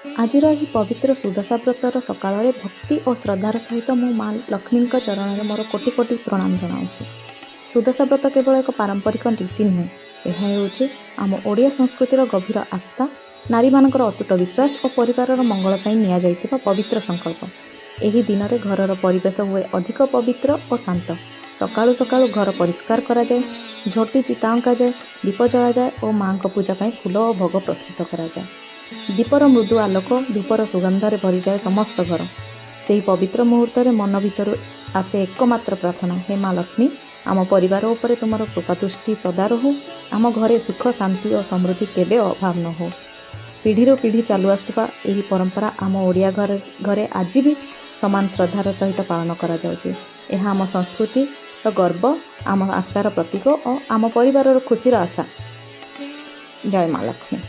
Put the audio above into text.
आजिर यही पवित्र सुदशा ब्रतर सकाल भक्ति और श्रद्धार सहित मु माँ लक्ष्मी चरण में मोर कोटि कोटि प्रणाम जनाऊँ। सुदशा ब्रत केवल एक पारंपरिक रीति नुहे, यह आम ओडिया संस्कृतिर गभीर आस्था, नारी मानकर अतुट विश्वास और परिवार मंगल नि पवित्र संकल्प। एही दिन में घरर परिवेश हुए अधिक पवित्र और शांत। सकाळु सकाळु घर परिष्कार करा जाए, झोटी चिता अंका जाए, दीप जला जाए और माँ पूजा पाई फूल और भोग प्रस्तुत करा जाए। दीपर मृदु आलोक धूपर सुगंधरे भरी जाए समस्त घर। से पवित्र मुहूर्त में मन भीतर आसे एकमात्र प्रार्थना, हे माँ लक्ष्मी, आम परिवार उपरे तुमर कृपा दृष्टि सदा रहू, आम घरे सुख शांति और समृद्धि केबे अभाव न हो। पीढ़ी पीढ़ी चालू आसुवा एही परंपरा आम ओडिया घरे आज भी समान श्रद्धार सहित पालन करा जाउछि। एहा आम संस्कृति गर्व, आम आस्थार प्रतीक और आम परिवार खुशीर आशा। जय माँ लक्ष्मी।